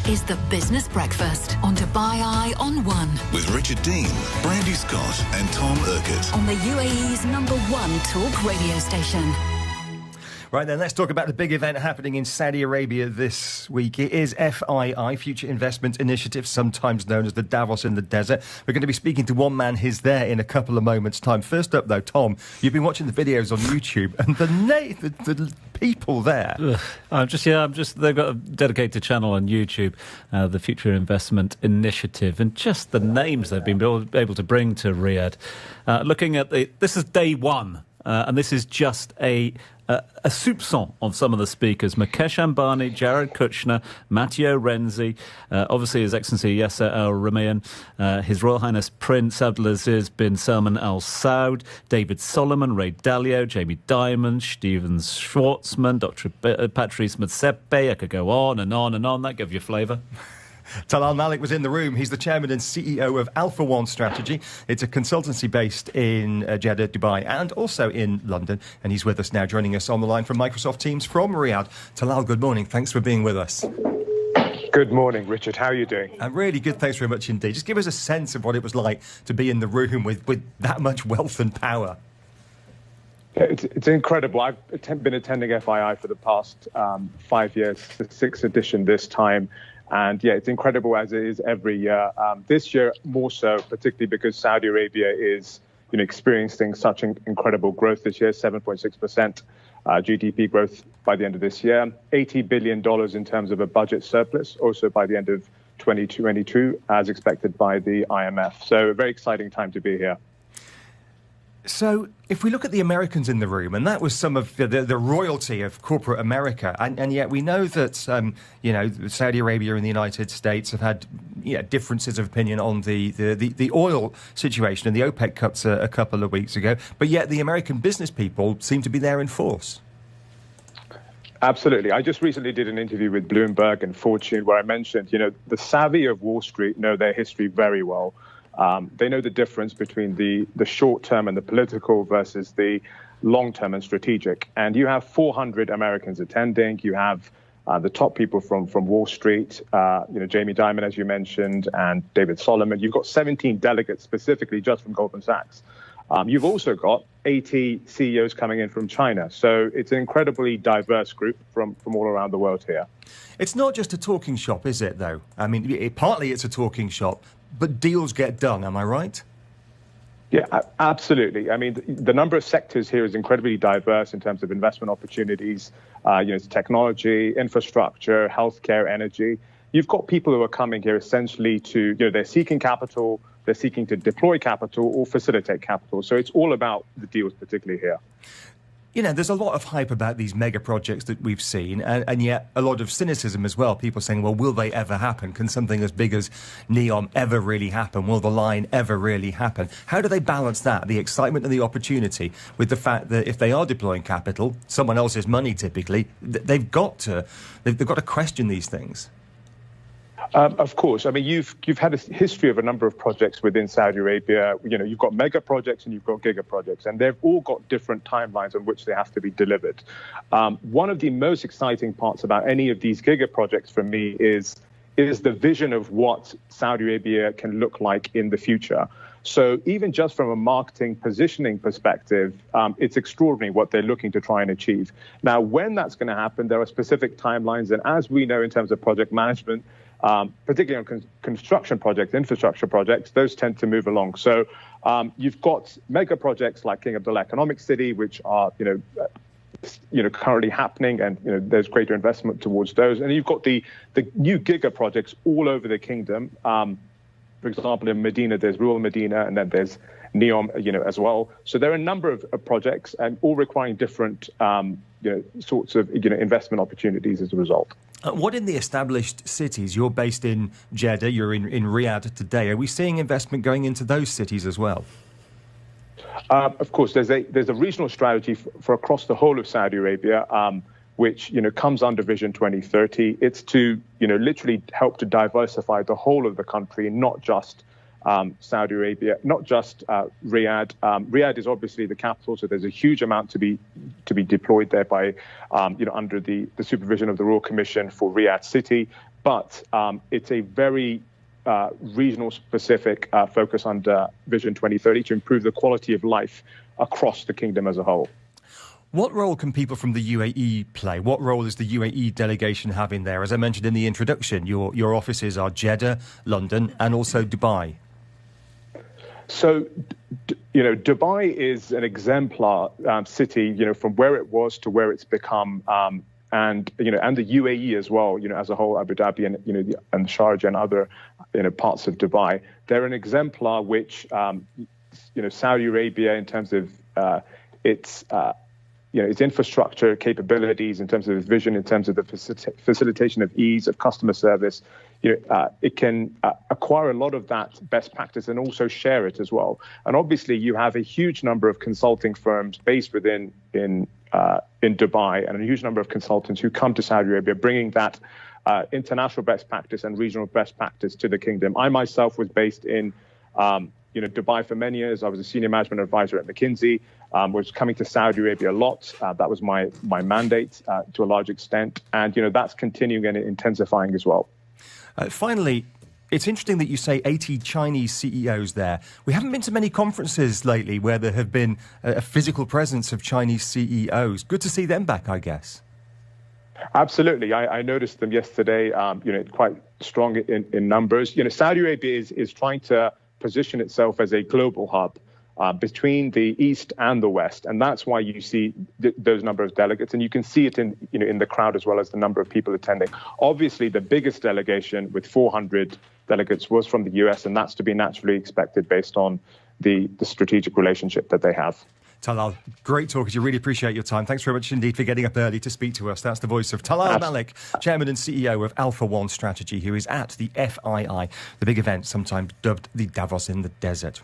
is the Business Breakfast on Dubai Eye on One. With Richard Dean, Brandy Scott and Tom Urquhart. On the UAE's #1 talk radio station. Right then, let's talk about the big event happening in Saudi Arabia this week. It is FII, Future Investment Initiative, sometimes known as the Davos in the Desert. We're going to be speaking to one man who's there in a couple of moments' time. First up, though, Tom, you've been watching the videos on YouTube, and the people there. They've got a dedicated channel on YouTube, the Future Investment Initiative, and just the names they've been able to bring to Riyadh. Looking at this is day one, and this is just a soupçon of some of the speakers. Mukesh Ambani, Jared Kushner, Matteo Renzi, obviously His Excellency Yasser Al Rumayyan, His Royal Highness Prince Abdulaziz bin Salman Al Saud, David Solomon, Ray Dalio, Jamie Dimon, Steven Schwartzman, Dr. Patrice Motsepe. I could go on and on and on. That gives you flavour. Talal Malik was in the room. He's the chairman and CEO of Alpha1Strategy. It's a consultancy based in Jeddah, Dubai, and also in London. And he's with us now, joining us on the line from Microsoft Teams from Riyadh. Talal, good morning. Thanks for being with us. Good morning, Richard. How are you doing? I'm really good. Thanks very much indeed. Just give us a sense of what it was like to be in the room with that much wealth and power. It's incredible. I've been attending FII for the past 5 years, the 6th edition this time. And yeah, it's incredible as it is every year. This year more so, particularly because Saudi Arabia is, experiencing such incredible growth this year, 7.6% GDP growth by the end of this year, $80 billion in terms of a budget surplus, also by the end of 2022, as expected by the IMF. So a very exciting time to be here. So if we look at the Americans in the room, and that was some of the royalty of corporate America, and yet we know that, Saudi Arabia and the United States have had differences of opinion on the oil situation and the OPEC cuts a couple of weeks ago, but yet the American business people seem to be there in force. Absolutely. I just recently did an interview with Bloomberg and Fortune where I mentioned, the savvy of Wall Street know their history very well. They know the difference between the short term and the political versus the long term and strategic. And you have 400 Americans attending. You have the top people from Wall Street, Jamie Dimon, as you mentioned, and David Solomon. You've got 17 delegates specifically just from Goldman Sachs. You've also got 80 CEOs coming in from China. So it's an incredibly diverse group from all around the world here. It's not just a talking shop, is it, though? I mean, partly it's a talking shop, but deals get done, am I right? Yeah, absolutely. I mean, the number of sectors here is incredibly diverse in terms of investment opportunities, technology, infrastructure, healthcare, energy. You've got people who are coming here essentially to, they're seeking capital, they're seeking to deploy capital or facilitate capital. So it's all about the deals, particularly here. There's a lot of hype about these mega projects that we've seen, and yet a lot of cynicism as well. People saying, well, will they ever happen? Can something as big as NEOM ever really happen? Will the line ever really happen? How do they balance that, the excitement and the opportunity, with the fact that if they are deploying capital, someone else's money typically, they've got to question these things? Of course. I mean, you've had a history of a number of projects within Saudi Arabia. You've got mega projects and you've got giga projects, and they've all got different timelines on which they have to be delivered. One of the most exciting parts about any of these giga projects for me is the vision of what Saudi Arabia can look like in the future. So even just from a marketing positioning perspective, it's extraordinary what they're looking to try and achieve. Now, when that's going to happen, there are specific timelines. And as we know in terms of project management, particularly on construction projects, infrastructure projects, those tend to move along. So you've got mega projects like King Abdullah Economic City, which are, currently happening, and there's greater investment towards those. And you've got the new giga projects all over the kingdom. For example, in Medina, there's Rural Medina, and then there's NEOM, as well. So there are a number of projects, and all requiring different, sorts of, investment opportunities as a result. What in the established cities? You're based in Jeddah, you're in Riyadh today. Are we seeing investment going into those cities as well? Of course, there's a regional strategy for across the whole of Saudi Arabia, which comes under Vision 2030. It's to literally help to diversify the whole of the country, not just Saudi Arabia, not just Riyadh. Riyadh is obviously the capital, so there's a huge amount to be deployed there by under the supervision of the Royal Commission for Riyadh City. but it's a very regional specific focus under Vision 2030 to improve the quality of life across the kingdom as a whole. What role can people from the UAE play? What role is the UAE delegation having there? As I mentioned in the introduction, your offices are Jeddah, London, and also Dubai. So, Dubai is an exemplar city, from where it was to where it's become, and the UAE as well, as a whole, Abu Dhabi and Sharjah and other, parts of Dubai. They're an exemplar which, Saudi Arabia in terms of its infrastructure capabilities, in terms of its vision, in terms of the facilitation of ease of customer service, it can acquire a lot of that best practice and also share it as well. And obviously, you have a huge number of consulting firms based in Dubai, and a huge number of consultants who come to Saudi Arabia, bringing that international best practice and regional best practice to the kingdom. I myself was based in Dubai for many years. I was a senior management advisor at McKinsey. Was coming to Saudi Arabia a lot. That was my mandate to a large extent, and that's continuing and intensifying as well. Finally, it's interesting that you say 80 Chinese CEOs there. We haven't been to many conferences lately where there have been a physical presence of Chinese CEOs. Good to see them back, I guess. Absolutely. I noticed them yesterday, quite strong in numbers. Saudi Arabia is trying to position itself as a global hub between the East and the West. And that's why you see those number of delegates. And you can see it in the crowd as well as the number of people attending. Obviously, the biggest delegation with 400 delegates was from the US, and that's to be naturally expected based on the strategic relationship that they have. Talal, great talk. You really appreciate your time. Thanks very much indeed for getting up early to speak to us. That's the voice of Talal Malik, Chairman and CEO of Alpha1Strategy, who is at the FII, the big event sometimes dubbed the Davos in the desert.